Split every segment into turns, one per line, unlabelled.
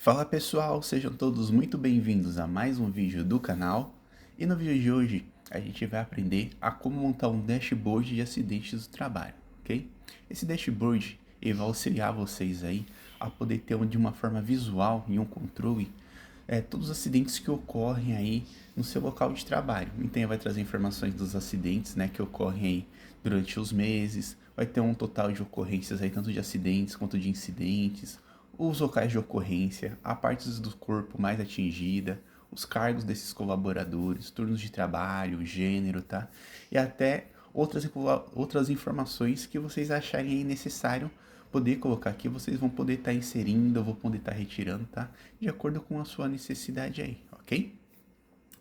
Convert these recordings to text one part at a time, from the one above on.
Fala pessoal, sejam todos muito bem-vindos a mais um vídeo do canal. E no vídeo de hoje a gente vai aprender a como montar um dashboard de acidentes do trabalho, ok? Esse dashboard ele vai auxiliar vocês aí a poder ter de uma forma visual e um controle todos os acidentes que ocorrem aí no seu local de trabalho. Então ele vai trazer informações dos acidentes, né, que ocorrem aí durante os meses, vai ter um total de ocorrências aí tanto de acidentes quanto de incidentes, os locais de ocorrência, a parte do corpo mais atingida, os cargos desses colaboradores, turnos de trabalho, gênero, tá? E até outras informações que vocês acharem aí necessário poder colocar aqui, vocês vão poder estar inserindo, eu vou poder estar retirando, tá? De acordo com a sua necessidade aí, ok?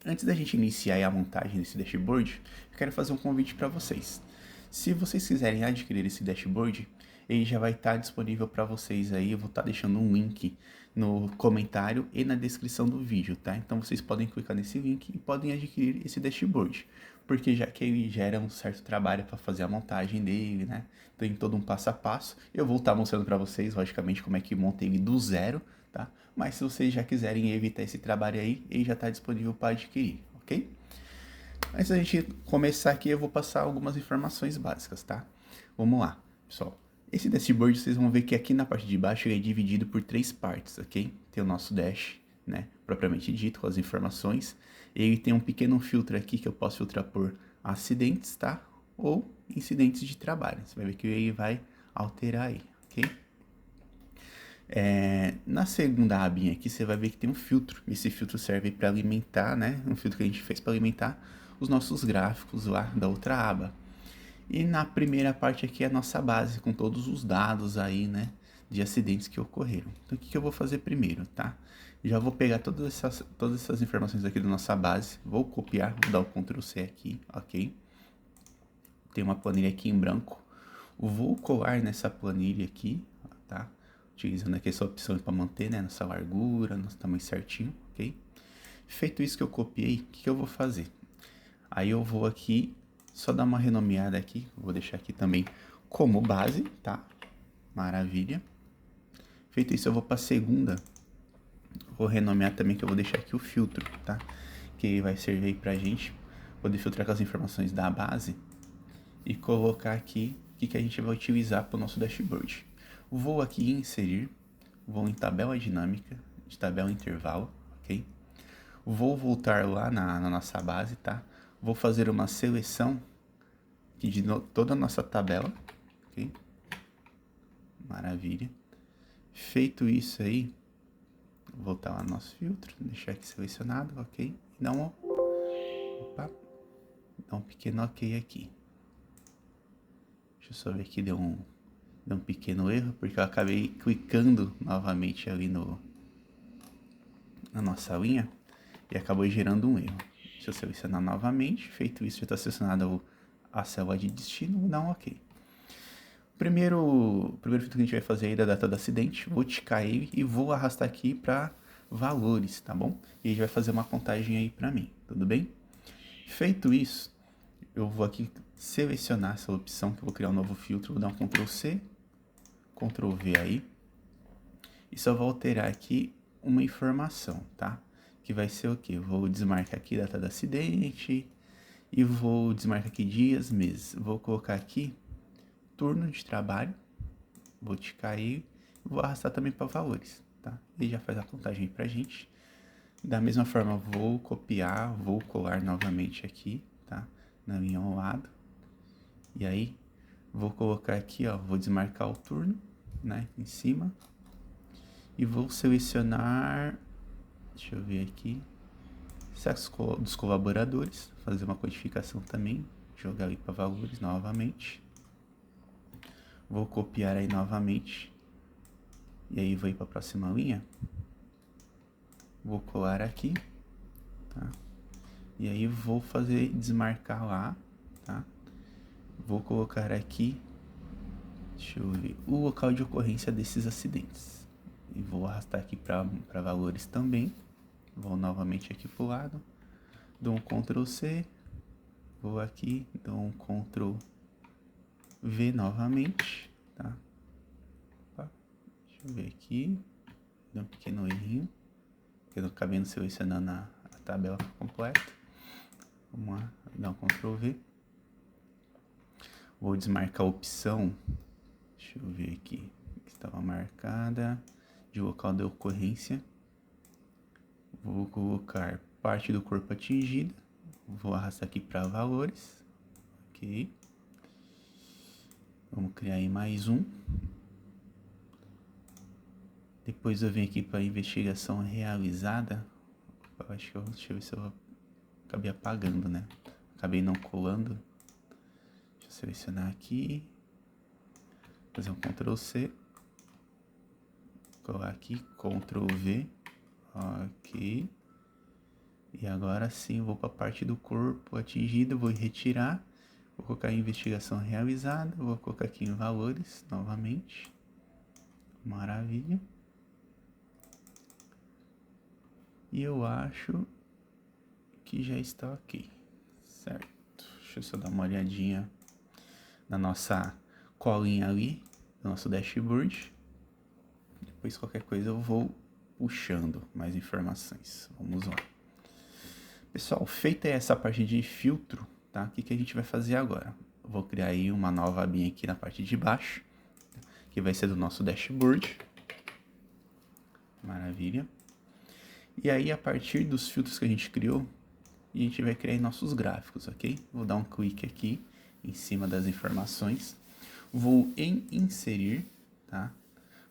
Antes da gente iniciar a montagem desse dashboard, eu quero fazer um convite para vocês. Se vocês quiserem adquirir esse dashboard, ele já vai estar disponível para vocês aí. Eu vou estar deixando um link no comentário e na descrição do vídeo, tá? Então vocês podem clicar nesse link e podem adquirir esse dashboard, porque já que ele gera um certo trabalho para fazer a montagem dele, né? Tem todo um passo a passo. Eu vou estar mostrando para vocês, logicamente, como é que monta ele do zero, tá? Mas se vocês já quiserem evitar esse trabalho aí, ele já está disponível para adquirir, ok? Antes da gente começar aqui, eu vou passar algumas informações básicas, tá? Vamos lá, pessoal. Esse dashboard, vocês vão ver que aqui na parte de baixo ele é dividido por três partes, ok? Tem o nosso dash, né, propriamente dito, com as informações. Ele tem um pequeno filtro aqui que eu posso filtrar por acidentes, tá? Ou incidentes de trabalho. Você vai ver que ele vai alterar aí, ok? Na segunda abinha aqui você vai ver que tem um filtro. Esse filtro serve para alimentar, né? Um filtro que a gente fez para alimentar os nossos gráficos lá da outra aba. E na primeira parte aqui é a nossa base com todos os dados aí, né? De acidentes que ocorreram. Então o que eu vou fazer primeiro, tá? Já vou pegar todas essas informações aqui da nossa base, vou copiar, vou dar o Ctrl C aqui, ok? Tem uma planilha aqui em branco. Vou colar nessa planilha aqui, tá? Utilizando aqui essa opção para manter, né, nossa largura, nosso tamanho certinho, ok? Feito isso que eu copiei, o que eu vou fazer? Aí eu vou aqui, só dar uma renomeada aqui, vou deixar aqui também como base, tá? Maravilha. Feito isso, eu vou para a segunda, vou renomear também, que eu vou deixar aqui o filtro, tá? Que vai servir aí pra gente poder filtrar com as informações da base e colocar aqui o que a gente vai utilizar para o nosso dashboard. Vou aqui em inserir, vou em tabela dinâmica, de tabela intervalo, ok? Vou voltar lá na nossa base, tá? Vou fazer uma seleção aqui de toda a nossa tabela, ok? Maravilha. Feito isso aí, vou voltar lá no nosso filtro, deixar aqui selecionado, ok? E dá um pequeno ok aqui. Deixa eu só ver aqui, deu um pequeno erro, porque eu acabei clicando novamente ali na nossa linha e acabou gerando um erro. Deixa eu selecionar novamente. Feito isso, já está selecionado a célula de destino. Vou dar um OK. Primeiro filtro que a gente vai fazer aí da data do acidente, vou ticar ele e vou arrastar aqui para valores, tá bom? E ele vai fazer uma contagem aí para mim, tudo bem? Feito isso, eu vou aqui selecionar essa opção, que eu vou criar um novo filtro, vou dar um Ctrl C, Ctrl V aí, e só vou alterar aqui uma informação, tá? Que vai ser o quê? Vou desmarcar aqui data do acidente e vou desmarcar aqui dias, meses. Vou colocar aqui turno de trabalho, vou ticar aí e vou arrastar também para valores, tá? Ele já faz a contagem pra gente. Da mesma forma, vou copiar, vou colar novamente aqui, tá? Na linha ao lado. E aí, vou colocar aqui, ó, vou desmarcar o turno, né, em cima. E vou selecionar, deixa eu ver aqui, sexo dos colaboradores, fazer uma codificação também, jogar ali para valores novamente. Vou copiar aí novamente, e aí vou ir para a próxima linha. Vou colar aqui, tá? E aí vou fazer desmarcar lá, tá? Vou colocar aqui, deixa eu ver, o local de ocorrência desses acidentes. E vou arrastar aqui para valores também. Vou novamente aqui pro lado, dou um Ctrl C, vou aqui, dou um Ctrl V novamente, tá? Opa, deixa eu ver aqui, deu um pequeno errinho, porque eu acabei não selecionando a tabela completa. Vamos lá, dar um Ctrl V. Vou desmarcar a opção, deixa eu ver aqui, que estava marcada, de local de ocorrência. Vou colocar parte do corpo atingida, vou arrastar aqui para valores, ok. Vamos criar aí mais um. Depois eu venho aqui para investigação realizada. Eu acho que deixa eu ver se eu acabei apagando, né? Acabei não colando. Deixa eu selecionar aqui. Fazer um Ctrl C. Colar aqui, Ctrl V. Ok. E agora sim, vou para a parte do corpo atingido, vou retirar. Vou colocar em investigação realizada. Vou colocar aqui em valores novamente. Maravilha. E eu acho que já está ok, certo? Deixa eu só dar uma olhadinha na nossa colinha ali, do nosso dashboard. Depois qualquer coisa eu vou puxando mais informações. Vamos lá. Pessoal, feita essa parte de filtro, tá? O que a gente vai fazer agora? Eu vou criar aí uma nova abinha aqui na parte de baixo, que vai ser do nosso dashboard. Maravilha. E aí, a partir dos filtros que a gente criou, a gente vai criar nossos gráficos, ok? Vou dar um clique aqui em cima das informações. Vou em inserir, tá?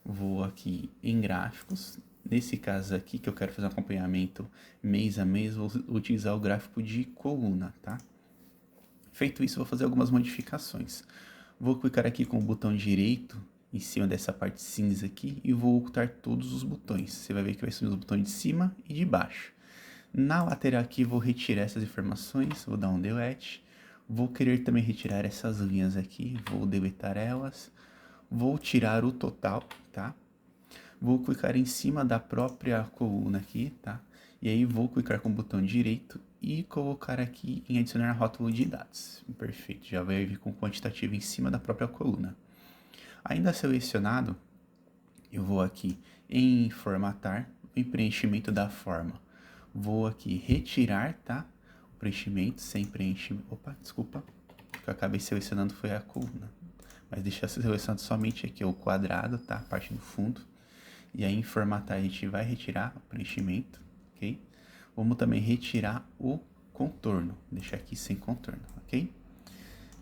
Vou aqui em gráficos. Nesse caso aqui, que eu quero fazer um acompanhamento mês a mês, vou utilizar o gráfico de coluna, tá? Feito isso, vou fazer algumas modificações. Vou clicar aqui com o botão direito em cima dessa parte cinza aqui e vou ocultar todos os botões. Você vai ver que vai sumir os botões de cima e de baixo. Na lateral aqui vou retirar essas informações, vou dar um delete. Vou querer também retirar essas linhas aqui, vou deletar elas. Vou tirar o total, tá? Vou clicar em cima da própria coluna aqui, tá? E aí vou clicar com o botão direito e colocar aqui em adicionar rótulo de dados. Perfeito, já vai vir com quantitativo em cima da própria coluna. Ainda selecionado, eu vou aqui em formatar, em preenchimento da forma. Vou aqui retirar, tá? O preenchimento sem preenchimento. Opa, desculpa. O que eu acabei selecionando foi a coluna. Mas deixar selecionado somente aqui o quadrado, tá? A parte do fundo. E aí em formatar a gente vai retirar o preenchimento, ok? Vamos também retirar o contorno. Deixar aqui sem contorno, ok?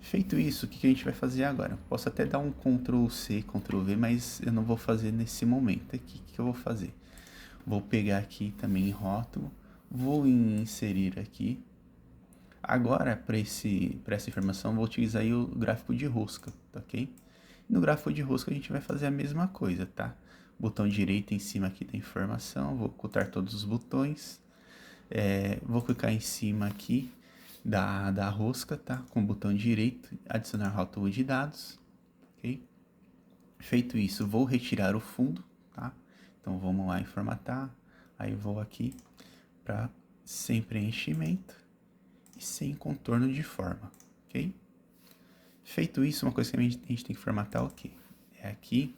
Feito isso, o que a gente vai fazer agora? Posso até dar um Ctrl C, Ctrl V, mas eu não vou fazer nesse momento aqui. O que eu vou fazer? Vou pegar aqui também em rótulo, vou inserir aqui. Agora, para essa informação, vou utilizar aí o gráfico de rosca, tá ok? No gráfico de rosca a gente vai fazer a mesma coisa, tá? Botão direito em cima aqui da informação, vou ocultar todos os botões. Vou clicar em cima aqui da rosca, tá? Com o botão direito, adicionar rótulo de dados, ok? Feito isso, vou retirar o fundo, tá? Então vamos lá em formatar, aí vou aqui para sem preenchimento e sem contorno de forma, ok? Feito isso, uma coisa que a gente tem que formatar o quê? É aqui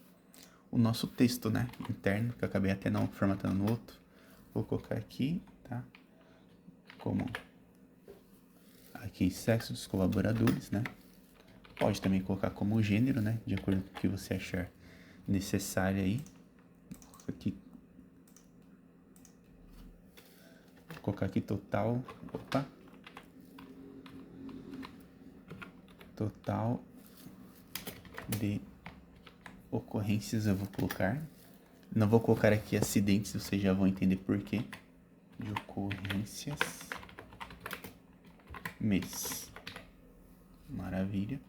o nosso texto, né? Interno, que eu acabei até não formatando no outro. Vou colocar aqui, tá? Como aqui sexo dos colaboradores, né? Pode também colocar como gênero, né? De acordo com o que você achar necessário aí. Aqui. Vou colocar aqui total. Opa. Total de ocorrências eu vou colocar. Não vou colocar aqui acidentes, vocês já vão entender por quê. De ocorrências. Mês. Maravilha.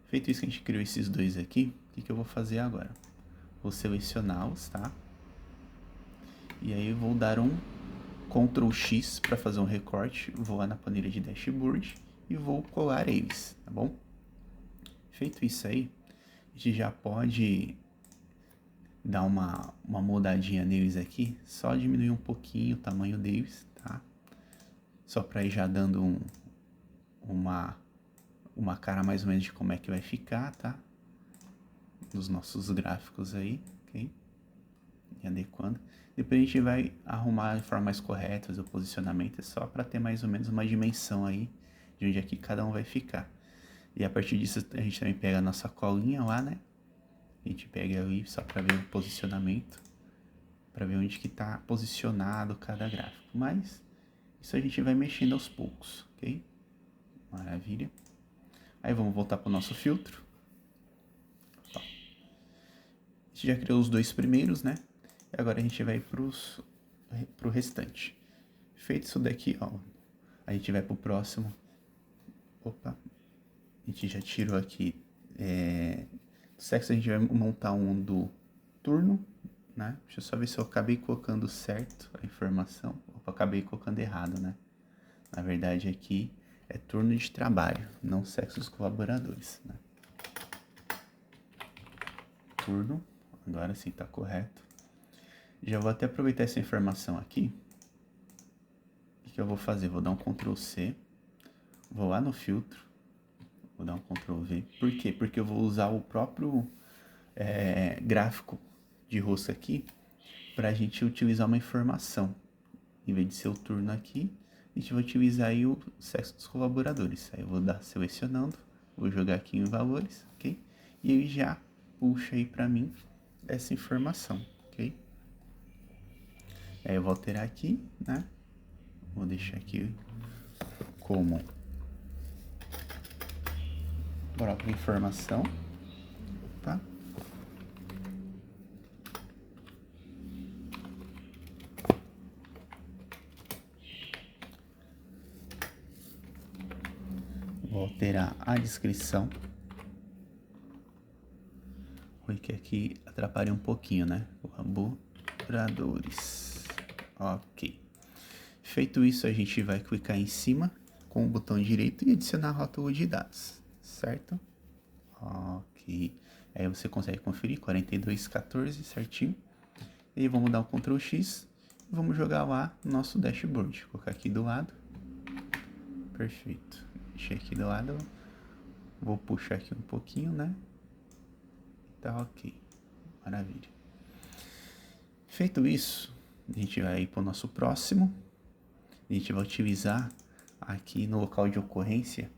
Feito isso que a gente criou esses dois aqui, o que eu vou fazer agora? Vou selecioná-los, tá? E aí eu vou dar um Ctrl X para fazer um recorte. Vou lá na planilha de dashboard e vou colar eles, tá bom? Feito isso aí, a gente já pode dar uma mudadinha neles aqui, só diminuir um pouquinho o tamanho deles, tá? Só para ir já dando uma cara mais ou menos de como é que vai ficar, tá? Dos nossos gráficos aí, ok? e adequando. Depois a gente vai arrumar de forma mais correta, fazer o posicionamento, é só para ter mais ou menos uma dimensão aí de onde é que cada um vai ficar. E a partir disso a gente também pega a nossa colinha lá, né? A gente pega aí só para ver o posicionamento, para ver onde que tá posicionado cada gráfico. Mas isso a gente vai mexendo aos poucos, ok? Maravilha. Aí vamos voltar para o nosso filtro. Ó. A gente já criou os dois primeiros, né? E agora a gente vai pro restante. Feito isso daqui, ó, a gente vai pro próximo. Opa, a gente já tirou aqui. Do sexo a gente vai montar um do turno, né? Deixa eu só ver se eu acabei colocando certo a informação. Opa, acabei colocando errado, né? Na verdade aqui é turno de trabalho, não sexo dos colaboradores, né? Turno, agora sim tá correto. Já vou até aproveitar essa informação aqui. O que eu vou fazer? Vou dar um Ctrl C, vou lá no filtro, vou dar um Ctrl V. Por quê? Porque eu vou usar o próprio gráfico de rosto aqui para a gente utilizar uma informação. Em vez de ser o turno aqui, a gente vai utilizar aí o sexo dos colaboradores. Aí eu vou dar selecionando, vou jogar aqui em valores, ok? E ele já puxa aí para mim essa informação, ok? Aí eu vou alterar aqui, né? Vou deixar aqui como própria informação, tá? Vou alterar a descrição. Oi, que aqui atrapalha um pouquinho, né? Colaboradores. Ok. Feito isso, a gente vai clicar em cima com o botão direito e adicionar rótulo de dados, certo? Ok. Aí você consegue conferir 4214 certinho. E vamos dar um Ctrl X e vamos jogar lá no nosso dashboard. Vou colocar aqui do lado. Perfeito. Deixei aqui do lado. Vou puxar aqui um pouquinho, né? Tá ok. Maravilha. Feito isso, a gente vai para o nosso próximo. A gente vai utilizar aqui no local de ocorrência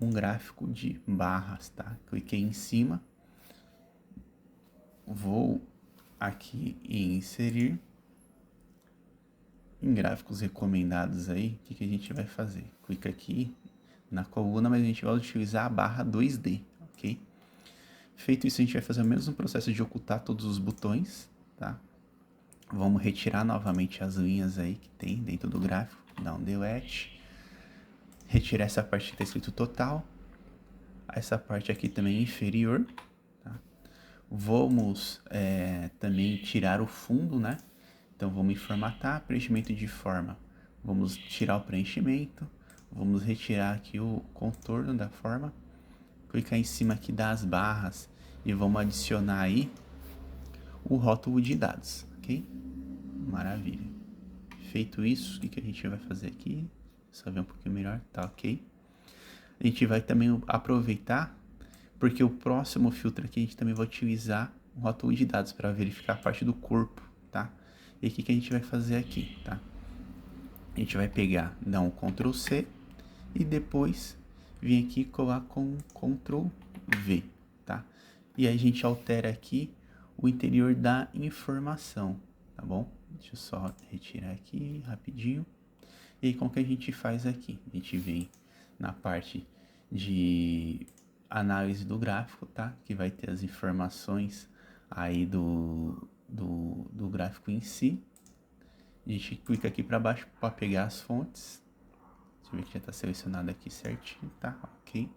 um gráfico de barras, tá? Cliquei em cima. Vou aqui em inserir. Em gráficos recomendados aí, o que a gente vai fazer? Clica aqui na coluna, mas a gente vai utilizar a barra 2D, ok? Feito isso, a gente vai fazer o mesmo processo de ocultar todos os botões, tá? Vamos retirar novamente as linhas aí que tem dentro do gráfico, dar um delete. Retirar essa parte que está escrito total. Essa parte aqui também inferior, tá? Vamos também tirar o fundo, né? Então vamos em formatar, preenchimento de forma. Vamos tirar o preenchimento, vamos retirar aqui o contorno da forma, clicar em cima aqui das barras e vamos adicionar aí o rótulo de dados, ok? Maravilha. Feito isso, o que a gente vai fazer aqui? Só ver um pouquinho melhor, tá ok? A gente vai também aproveitar, porque o próximo filtro aqui a gente também vai utilizar o rótulo de dados para verificar a parte do corpo, tá? E o que a gente vai fazer aqui, tá? A gente vai pegar, dar um Ctrl C e depois vir aqui e colar com Ctrl V, tá? E aí a gente altera aqui o interior da informação, tá bom? Deixa eu só retirar aqui rapidinho. E aí como que a gente faz aqui? A gente vem na parte de análise do gráfico, tá? Que vai ter as informações aí do gráfico em si. A gente clica aqui para baixo para pegar as fontes. Deixa eu ver que já está selecionado aqui certinho, tá? Ok.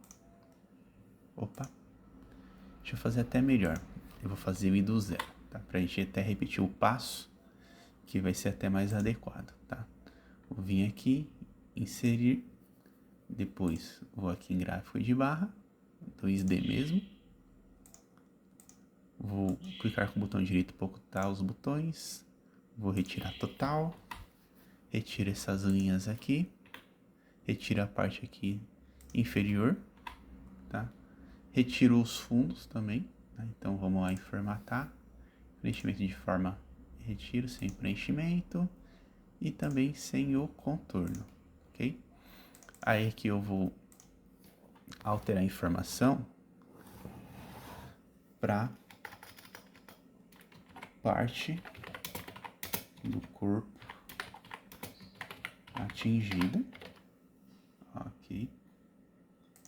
Opa. Deixa eu fazer até melhor. Eu vou fazer o do zero, tá? Para a gente até repetir o passo, que vai ser até mais adequado, tá? Vou vir aqui, inserir. Depois vou aqui em gráfico de barra, 2D mesmo. Vou clicar com o botão direito para ocultar os botões. Vou retirar total. Retiro essas linhas aqui. Retiro a parte aqui inferior, tá? Retiro os fundos também, tá? Então vamos lá em formatar. Preenchimento de forma retiro sem preenchimento e também sem o contorno, ok? Aí aqui eu vou alterar a informação para parte do corpo atingida, ok?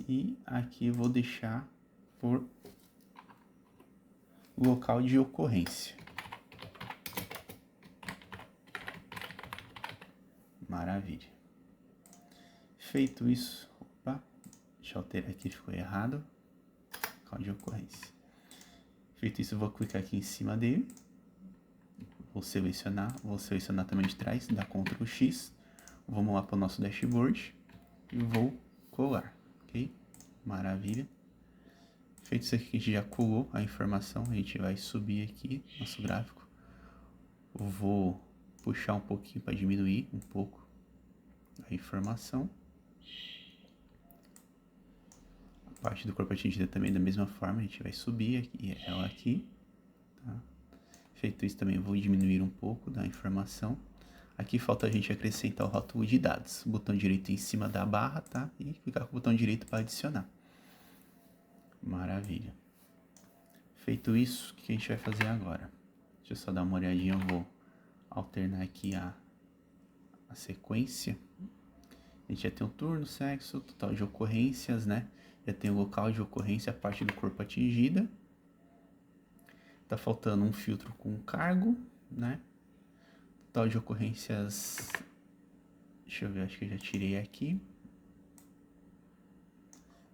E aqui eu vou deixar por local de ocorrência. Maravilha. Feito isso, opa, deixa eu alterar aqui, ficou errado. Local de ocorrência. Feito isso, eu vou clicar aqui em cima dele. Vou selecionar também de trás, dá Ctrl X. Vamos lá para o nosso dashboard e vou colar, ok? Maravilha. Feito isso aqui, a gente já colou a informação, a gente vai subir aqui nosso gráfico. Eu vou puxar um pouquinho para diminuir um pouco a informação. A parte do corpo atingida também da mesma forma, a gente vai subir aqui, ela aqui, tá? Feito isso também eu vou diminuir um pouco da informação. Aqui falta a gente acrescentar o rótulo de dados. Botão direito em cima da barra, tá? E clicar com o botão direito para adicionar. Maravilha. Feito isso, o que a gente vai fazer agora? Deixa eu só dar uma olhadinha, eu vou alternar aqui a sequência. A gente já tem o turno, sexo, total de ocorrências, né? Já tem o local de ocorrência, a parte do corpo atingida. Tá faltando um filtro com cargo, né? Total de ocorrências, deixa eu ver, acho que eu já tirei aqui.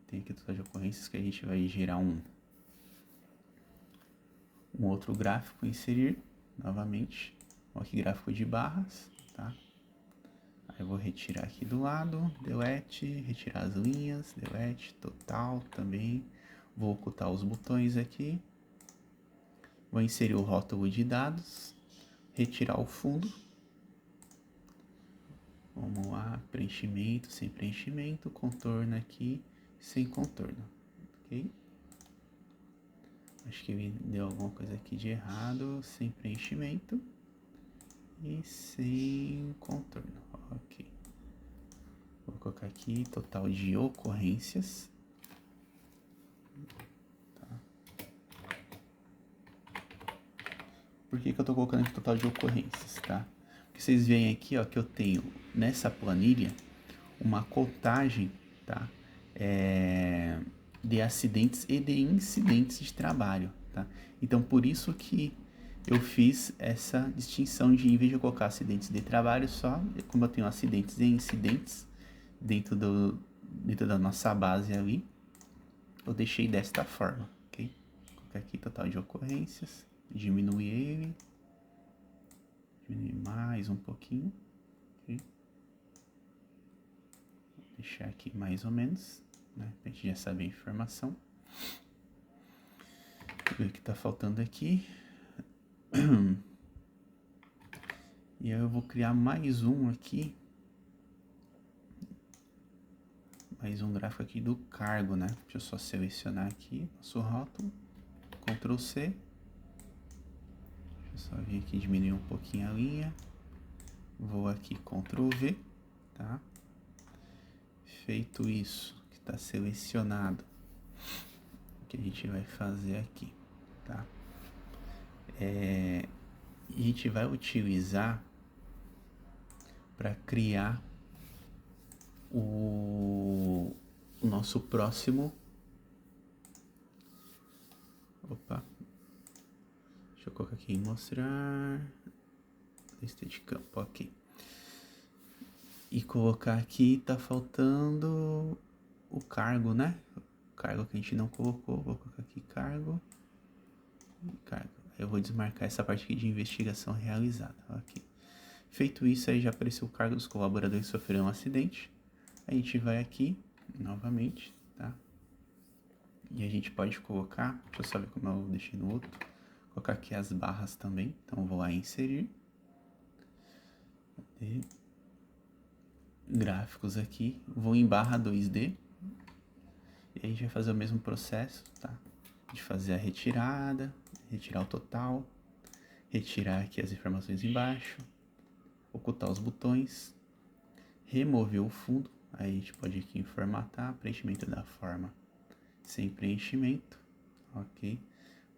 Tem aqui o total de ocorrências que a gente vai gerar um outro gráfico, inserir novamente. Aqui gráfico de barras, tá? Aí eu vou retirar aqui do lado, delete, retirar as linhas, delete, total também. Vou ocultar os botões aqui. Vou inserir o rótulo de dados, retirar o fundo. Vamos lá, preenchimento, sem preenchimento, contorno aqui, sem contorno, ok? Acho que deu alguma coisa aqui de errado, sem preenchimento e sem contorno, ok. Vou colocar aqui total de ocorrências. Tá. Por que eu tô colocando aqui total de ocorrências, tá? Porque vocês veem aqui, ó, que eu tenho nessa planilha uma contagem, tá? De acidentes e de incidentes de trabalho, tá? Então, por isso que eu fiz essa distinção de, em vez de eu colocar acidentes de trabalho só, como eu tenho acidentes e incidentes dentro da nossa base ali, eu deixei desta forma, ok? Vou colocar aqui total de ocorrências, diminuir ele, diminuir mais um pouquinho, ok? Vou deixar aqui mais ou menos, né? Pra gente já saber a informação. Vou ver o que tá faltando aqui. E aí eu vou criar mais um aqui. Mais um gráfico aqui do cargo, né? Deixa eu só selecionar aqui nosso rótulo. Ctrl C. Deixa eu só vir aqui diminuir um pouquinho a linha. Vou aqui Ctrl V, tá? Feito isso, que está selecionado, o que a gente vai fazer aqui, tá? A gente vai utilizar para criar o nosso próximo. Opa, deixa eu colocar aqui em mostrar lista de campo, ok. E colocar aqui, tá faltando o cargo, né? O cargo que a gente não colocou, vou colocar aqui cargo. Aí eu vou desmarcar essa parte aqui de investigação realizada, ok. Feito isso, aí já apareceu o cargo dos colaboradores que sofreram um acidente. A gente vai aqui, novamente, tá? E a gente pode colocar, deixa eu só ver como eu deixei no outro. Colocar aqui as barras também, então eu vou lá em inserir. Cadê? Gráficos aqui, vou em barra 2D. E aí a gente vai fazer o mesmo processo, tá? De fazer a retirada, retirar o total, retirar aqui as informações embaixo, ocultar os botões, remover o fundo, aí a gente pode aqui formatar, preenchimento da forma sem preenchimento, ok?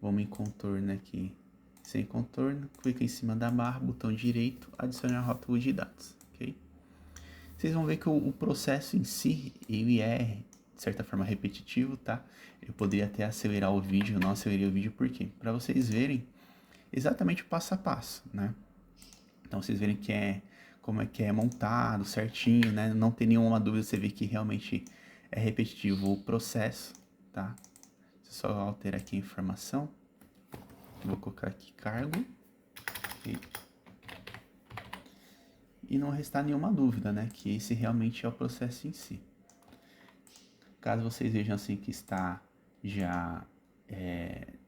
Vamos em contorno aqui, sem contorno, clica em cima da barra, botão direito, adicionar rótulo de dados, ok? Vocês vão ver que o processo em si, ele é, de certa forma, repetitivo, tá? Eu poderia até acelerar o vídeo, eu não acelerei o vídeo, por quê? Para vocês verem exatamente o passo a passo, né? Então, vocês verem que como é que é montado certinho, né? Não tem nenhuma dúvida, você vê que realmente é repetitivo o processo, tá? Você só altera aqui a informação. Vou colocar aqui cargo. Okay. E não restar nenhuma dúvida, né? Que esse realmente é o processo em si. Caso vocês vejam assim que está já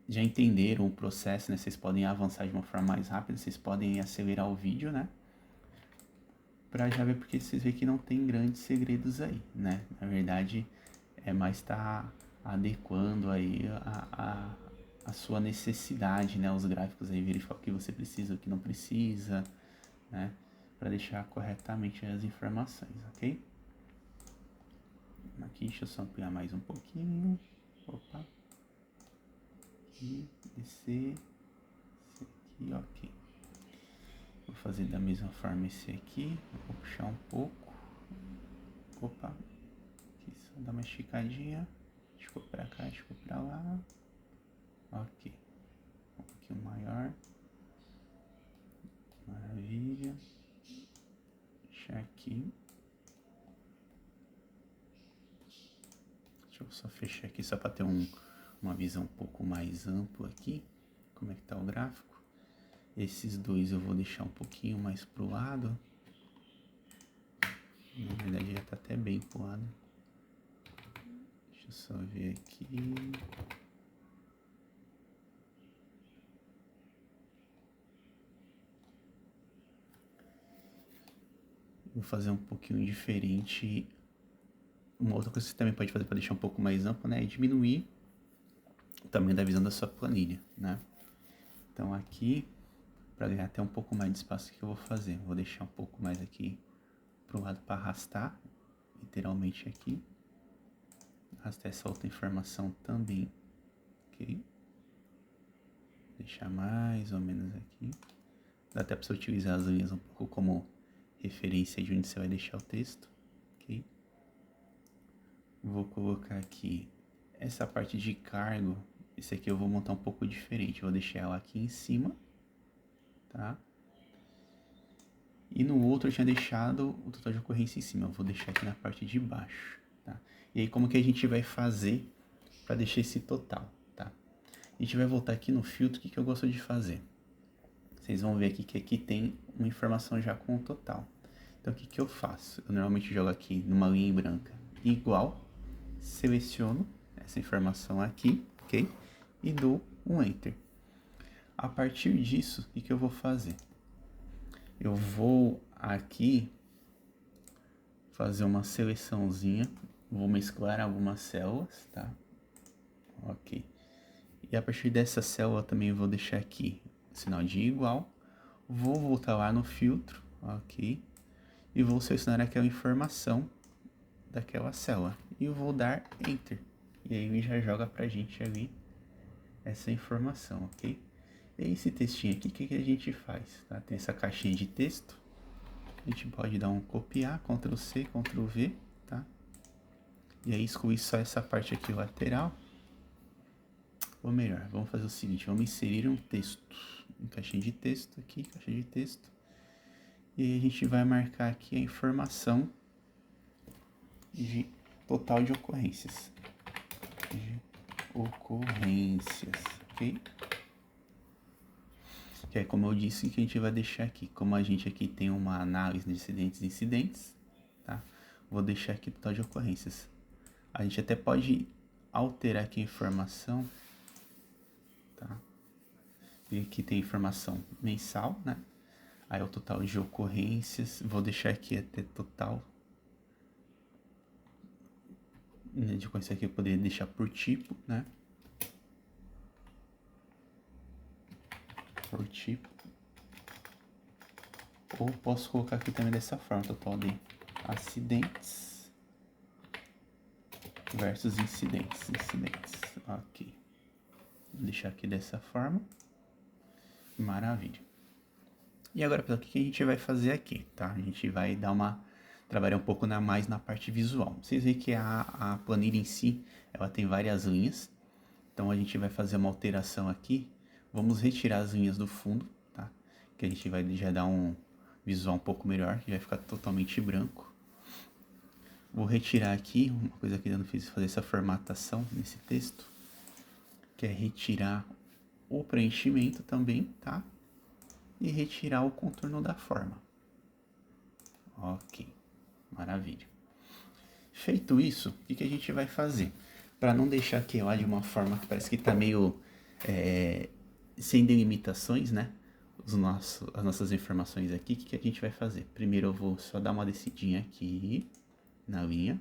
entenderam o processo, né? Vocês podem avançar de uma forma mais rápida, vocês podem acelerar o vídeo, né? Para já ver, porque vocês veem que não tem grandes segredos aí, né? Na verdade, é mais estar adequando aí a sua necessidade, né? Os gráficos aí, verificar o que você precisa, o que não precisa, né? Para deixar corretamente as informações, ok? Aqui, deixa eu só ampliar mais um pouquinho. Opa. Aqui, descer. Esse aqui, ok. Vou fazer da mesma forma esse aqui. Vou puxar um pouco. Opa. Aqui, só dar uma esticadinha. Esticou pra cá, esticou pra lá. Ok. Um pouquinho maior. Maravilha. Deixar aqui. Deixa eu só fechar aqui só para ter uma visão um pouco mais ampla aqui. Como é que tá o gráfico. Esses dois eu vou deixar um pouquinho mais pro lado. Na verdade já tá até bem pro lado. Deixa eu só ver aqui. Vou fazer um pouquinho diferente. Uma outra coisa que você também pode fazer para deixar um pouco mais amplo, né? É diminuir o tamanho da visão da sua planilha, né? Então aqui, para ganhar até um pouco mais de espaço, o que eu vou fazer? Vou deixar um pouco mais aqui pro lado para arrastar, literalmente aqui. Arrastar essa outra informação também, ok? Deixar mais ou menos aqui. Dá até para você utilizar as linhas um pouco como referência de onde você vai deixar o texto, ok? Vou colocar aqui essa parte de cargo. Esse aqui eu vou montar um pouco diferente. Eu vou deixar ela aqui em cima, tá? E no outro eu tinha deixado o total de ocorrência em cima. Eu vou deixar aqui na parte de baixo, tá? E aí como que a gente vai fazer para deixar esse total, tá? A gente vai voltar aqui no filtro. O que eu gosto de fazer? Vocês vão ver aqui que aqui tem uma informação já com o total. Então o que eu faço? Eu normalmente jogo aqui numa linha em branca igual, seleciono essa informação aqui, ok? E dou um Enter. A partir disso, o que eu vou fazer? Eu vou aqui fazer uma seleçãozinha, vou mesclar algumas células, tá? Ok. E a partir dessa célula também vou deixar aqui sinal de igual, vou voltar lá no filtro, ok? E vou selecionar aquela informação daquela célula e eu vou dar Enter. E aí ele já joga pra gente ali essa informação, ok? E esse textinho aqui, o que a gente faz? Tá? Tem essa caixinha de texto, a gente pode dar um copiar, Ctrl C, Ctrl V, tá? E aí excluir só essa parte aqui lateral. Ou melhor, vamos fazer o seguinte, vamos inserir um texto, uma caixinha de texto aqui, caixa de texto. E aí a gente vai marcar aqui a informação de total de ocorrências. Ok? Que é como eu disse que a gente vai deixar aqui. Como a gente aqui tem uma análise de acidentes e incidentes, tá? Vou deixar aqui total de ocorrências. A gente até pode alterar aqui a informação, tá? E aqui tem informação mensal, né? Aí o total de ocorrências, vou deixar aqui até total de ocorrência aqui eu poderia deixar por tipo, né? por tipo. Ou posso colocar aqui também dessa forma, total de acidentes versus incidentes. Ok. Vou deixar aqui dessa forma. Maravilha. E agora, pessoal, o que a gente vai fazer aqui, tá? A gente vai trabalhar um pouco mais na parte visual. Vocês veem que a planilha em si, ela tem várias linhas. Então, a gente vai fazer uma alteração aqui. Vamos retirar as linhas do fundo, tá? Que a gente vai já dar um visual um pouco melhor, que vai ficar totalmente branco. Vou retirar aqui, uma coisa que eu não fiz, fazer essa formatação nesse texto, que é retirar o preenchimento também, tá? E retirar o contorno da forma. Ok, maravilha. Feito isso, o que a gente vai fazer? Para não deixar aqui lá de uma forma que parece que tá meio sem delimitações, né? As nossas informações aqui, o que a gente vai fazer? Primeiro eu vou só dar uma descidinha aqui na linha.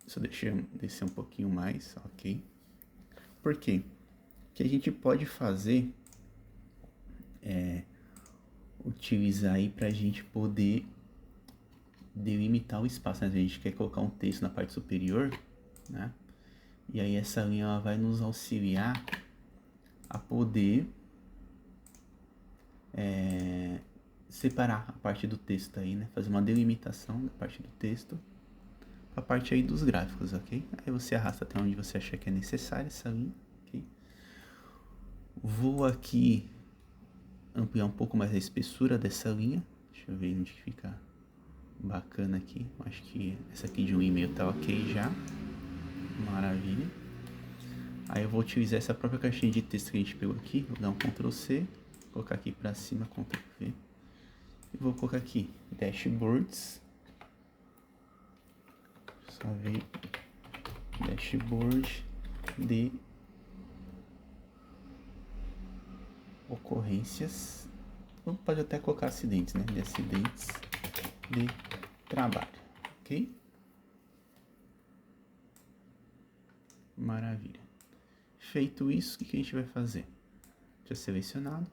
Só deixa eu descer um pouquinho mais, ok? Por quê? O que a gente pode fazer utilizar aí pra gente poder delimitar o espaço, né? A gente quer colocar um texto na parte superior, né? E aí essa linha ela vai nos auxiliar a poder separar a parte do texto aí, né? Fazer uma delimitação da parte do texto a parte aí dos gráficos, ok? Aí você arrasta até onde você achar que é necessário essa linha, ok? Vou aqui ampliar um pouco mais a espessura dessa linha. Deixa eu ver onde fica bacana aqui. Acho que essa aqui de 1,5 tá ok já. Maravilha. Aí eu vou utilizar essa própria caixinha de texto que a gente pegou aqui. Vou dar um Ctrl C, colocar aqui pra cima, Ctrl V. E vou colocar aqui dashboards. Só ver dashboard de ocorrências. Ou pode até colocar acidentes, né? De acidentes de trabalho, ok? Maravilha. Feito isso, o que a gente vai fazer? Já selecionado.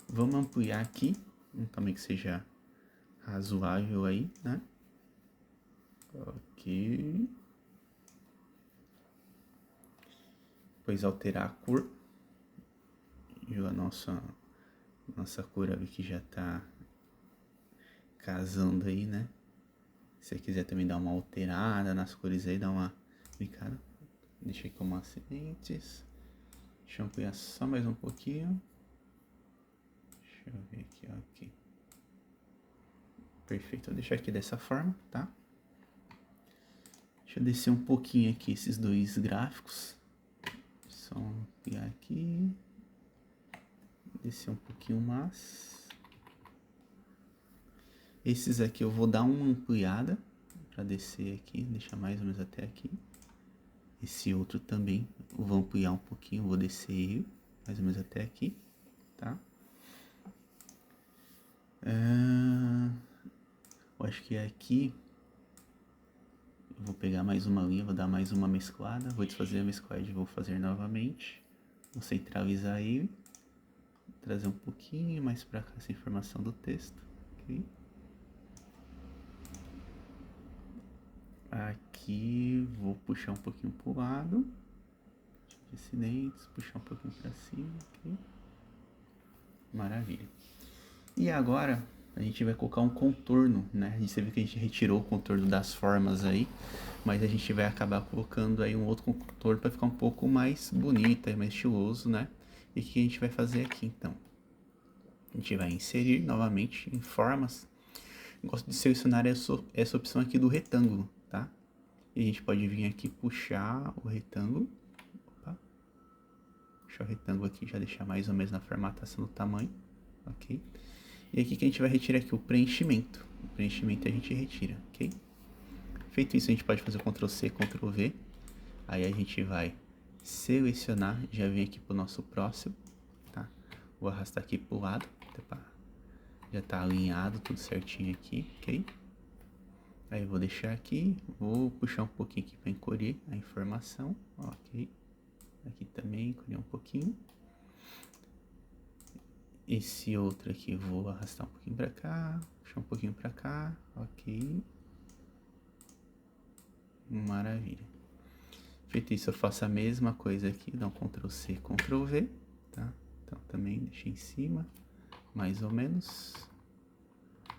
Vamos ampliar aqui, um tamanho que seja razoável aí, né? Ok. Depois alterar a cor. E a nossa cor ali que já tá casando aí, né? Se você quiser também dar uma alterada nas cores aí, dar uma clicada. Deixei como acidentes. Deixa eu ampliar só mais um pouquinho. Deixa eu ver aqui, ok. Perfeito, vou deixar aqui dessa forma, tá? Deixa eu descer um pouquinho aqui esses dois gráficos. Só ampliar aqui. Descer um pouquinho mais. Esses aqui eu vou dar uma ampliada para descer aqui, deixar mais ou menos até aqui. Esse outro também eu vou ampliar um pouquinho, vou descer ele mais ou menos até aqui, tá? Eu acho que aqui eu vou pegar mais uma linha, vou dar mais uma mesclada, vou desfazer a mesclagem, vou fazer novamente, vou centralizar ele, trazer um pouquinho mais para cá essa informação do texto, ok? Aqui vou puxar um pouquinho pro lado, acidentes, puxar um pouquinho para cima, ok? Maravilha. E agora a gente vai colocar um contorno, né? Você viu que a gente retirou o contorno das formas aí, mas a gente vai acabar colocando aí um outro contorno para ficar um pouco mais bonito, mais estiloso, né? E o que a gente vai fazer aqui então? A gente vai inserir novamente em formas. Eu gosto de selecionar essa opção aqui do retângulo, tá? E a gente pode vir aqui puxar o retângulo. Opa. Puxar o retângulo aqui, já deixar mais ou menos na formatação do tamanho, ok? E aqui que a gente vai retirar aqui o preenchimento. O preenchimento a gente retira, ok? Feito isso, a gente pode fazer o Ctrl C, Ctrl V. Aí a gente vai selecionar, já vem aqui pro nosso próximo, tá? Vou arrastar aqui pro lado, já tá alinhado tudo certinho aqui, ok? Aí eu vou deixar aqui, vou puxar um pouquinho aqui para encolher a informação, ok? Aqui também encolher um pouquinho. Esse outro aqui eu vou arrastar um pouquinho pra cá, puxar um pouquinho pra cá, ok. Maravilha. Feito isso, eu faço a mesma coisa aqui, dá um Ctrl C, Ctrl V, tá? Então também deixei em cima, mais ou menos.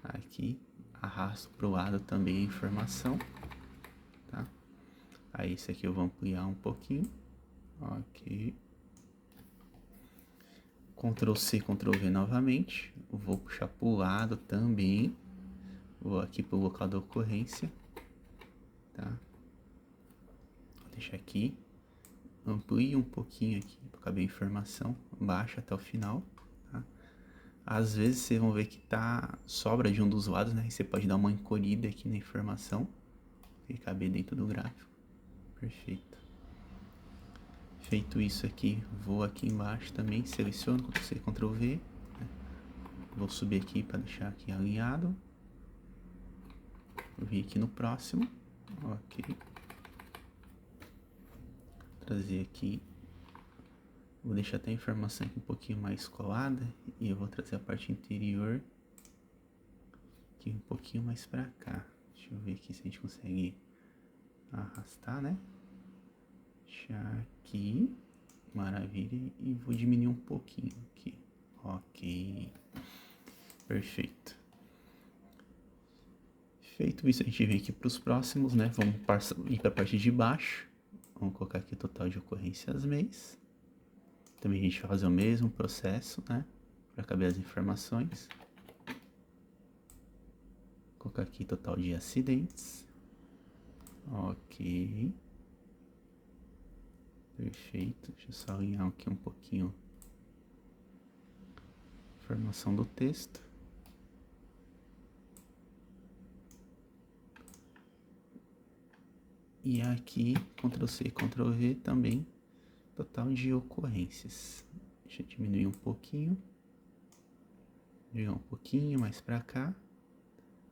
Aqui, arrasto pro lado também a informação, tá? Aí esse aqui eu vou ampliar um pouquinho, ok. Ctrl C, Ctrl V novamente, vou puxar pro lado também, vou aqui pro local da ocorrência, tá? Vou deixar aqui, amplie um pouquinho aqui para caber a informação, baixa até o final, tá? Às vezes vocês vão ver que sobra de um dos lados, né? E você pode dar uma encolhida aqui na informação e caber dentro do gráfico. Perfeito. Feito isso aqui, vou aqui embaixo também, seleciono, Ctrl C, Ctrl V, né? Vou subir aqui para deixar aqui alinhado. Vou vir aqui no próximo, ok. Trazer aqui, vou deixar até a informação aqui um pouquinho mais colada e eu vou trazer a parte interior aqui um pouquinho mais para cá. Deixa eu ver aqui se a gente consegue arrastar, né? Deixar aqui, maravilha, e vou diminuir um pouquinho aqui, ok, perfeito. Feito isso, a gente vem aqui para os próximos, né? Vamos ir para a parte de baixo, vamos colocar aqui o total de ocorrências mês. Também a gente vai fazer o mesmo processo, né? Para caber as informações. Vou colocar aqui total de acidentes, ok. Perfeito, deixa eu só alinhar aqui um pouquinho a informação do texto. E aqui, Ctrl C, Ctrl V também, total de ocorrências. Deixa eu diminuir um pouquinho. Jogar um pouquinho mais para cá.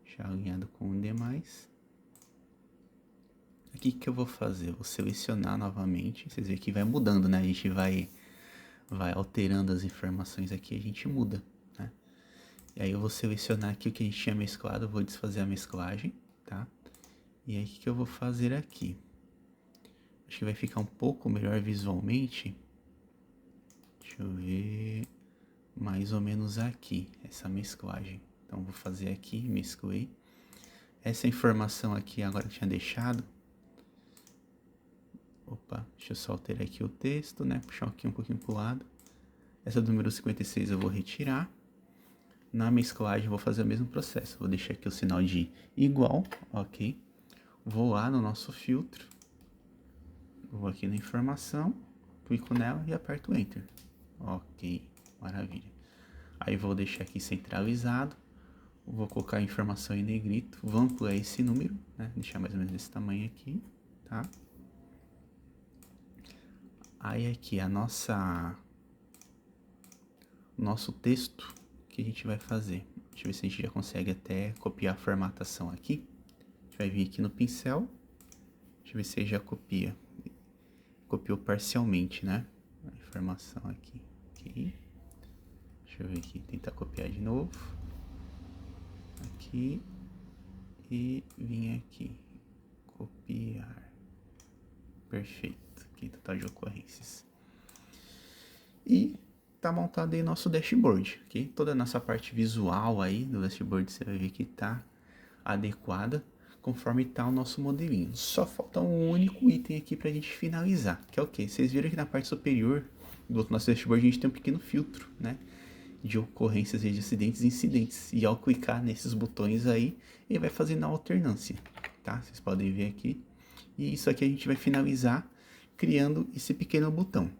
Deixar alinhado com o demais. Aqui que eu vou fazer? Vou selecionar novamente. Vocês veem que vai mudando, né? A gente vai alterando as informações aqui, a gente muda, né? E aí eu vou selecionar aqui o que a gente tinha mesclado, vou desfazer a mesclagem, tá? E aí o que eu vou fazer aqui? Acho que vai ficar um pouco melhor visualmente. Deixa eu ver, mais ou menos aqui, essa mesclagem. Então vou fazer aqui, mesclei. Essa informação aqui agora eu tinha deixado. Opa, deixa eu só alterar aqui o texto, né? Puxar aqui um pouquinho pro lado. Essa do número 56 eu vou retirar. Na mesclagem eu vou fazer o mesmo processo. Vou deixar aqui o sinal de igual, ok. Vou lá no nosso filtro. Vou aqui na informação, clico nela e aperto Enter. Ok, maravilha. Aí vou deixar aqui centralizado. Vou colocar a informação em negrito. Vou ampliar esse número, né? Deixar mais ou menos desse tamanho aqui, tá? Aí aqui nosso texto que a gente vai fazer. Deixa eu ver se a gente já consegue até copiar a formatação aqui. A gente vai vir aqui no pincel. Deixa eu ver se ele já copia. Copiou parcialmente, né? A informação aqui. Deixa eu ver aqui, tentar copiar de novo. Aqui. E vim aqui. Copiar. Perfeito. Aqui, total de ocorrências. E tá montado aí nosso dashboard, ok? Toda a nossa parte visual aí do dashboard você vai ver que tá adequada conforme tá o nosso modelinho. Só falta um único item aqui pra gente finalizar, que é o quê? Vocês viram que na parte superior do nosso dashboard a gente tem um pequeno filtro, né? De ocorrências e de acidentes e incidentes. E ao clicar nesses botões aí, ele vai fazendo a alternância, tá? Vocês podem ver aqui. E isso aqui a gente vai finalizar criando esse pequeno botão.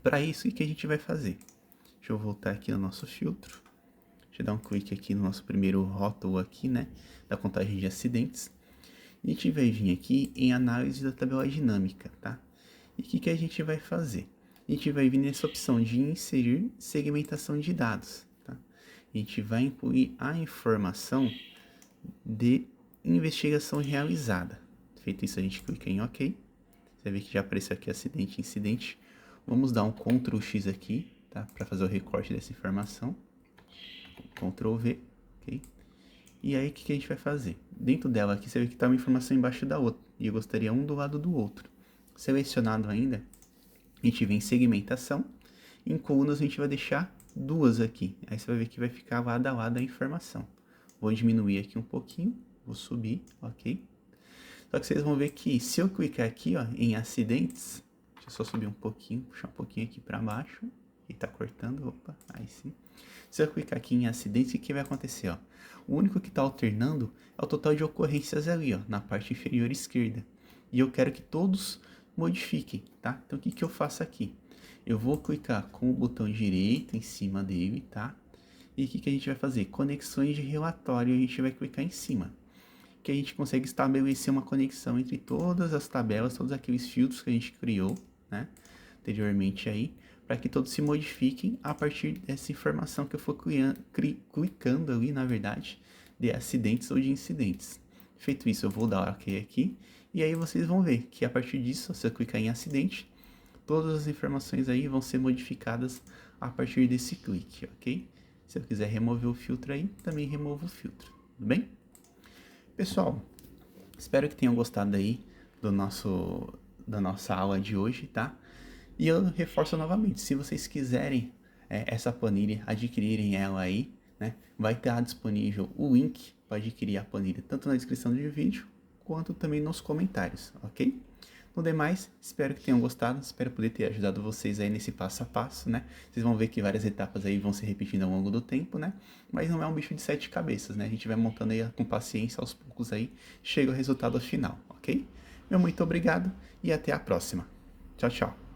Para isso, o que a gente vai fazer? Deixa eu voltar aqui no nosso filtro. Deixa eu dar um clique aqui no nosso primeiro rótulo aqui, né? Da contagem de acidentes. E a gente vai vir aqui em análise da tabela dinâmica, tá? E o que a gente vai fazer? A gente vai vir nessa opção de inserir segmentação de dados, tá? A gente vai incluir a informação de investigação realizada. Feito isso, a gente clica em OK. Você vê que já apareceu aqui acidente e incidente. Vamos dar um Ctrl X aqui tá? Para fazer o recorte dessa informação. Ctrl V, ok? E aí, o que a gente vai fazer? Dentro dela aqui, você vê que está uma informação embaixo da outra. E eu gostaria um do lado do outro. Selecionado ainda, a gente vem em segmentação. Em colunas, a gente vai deixar duas aqui. Aí você vai ver que vai ficar lado a lado a informação. Vou diminuir aqui um pouquinho. Vou subir, ok? Só que vocês vão ver que se eu clicar aqui, ó, em acidentes, deixa eu só subir um pouquinho, puxar um pouquinho aqui para baixo, e tá cortando, opa, aí sim. Se eu clicar aqui em acidentes, o que vai acontecer, ó? O único que tá alternando é o total de ocorrências ali, ó, na parte inferior esquerda. E eu quero que todos modifiquem, tá? Então o que eu faço aqui? Eu vou clicar com o botão direito em cima dele, tá? E o que a gente vai fazer? Conexões de relatório, a gente vai clicar em cima. Que a gente consegue estabelecer uma conexão entre todas as tabelas, todos aqueles filtros que a gente criou, né, anteriormente aí, para que todos se modifiquem a partir dessa informação que eu for clicando ali, na verdade, de acidentes ou de incidentes. Feito isso, eu vou dar OK aqui, e aí vocês vão ver que a partir disso, se eu clicar em acidente, todas as informações aí vão ser modificadas a partir desse clique, ok? Se eu quiser remover o filtro aí, também removo o filtro, tudo bem? Pessoal, espero que tenham gostado aí da nossa aula de hoje, tá? E eu reforço novamente, se vocês quiserem essa planilha, adquirirem ela aí, né? Vai estar disponível o link para adquirir a planilha, tanto na descrição do vídeo, quanto também nos comentários, ok? No demais, espero que tenham gostado, espero poder ter ajudado vocês aí nesse passo a passo, né? Vocês vão ver que várias etapas aí vão se repetindo ao longo do tempo, né? Mas não é um bicho de 7 cabeças, né? A gente vai montando aí com paciência, aos poucos aí, chega o resultado final, ok? Meu muito obrigado e até a próxima. Tchau, tchau.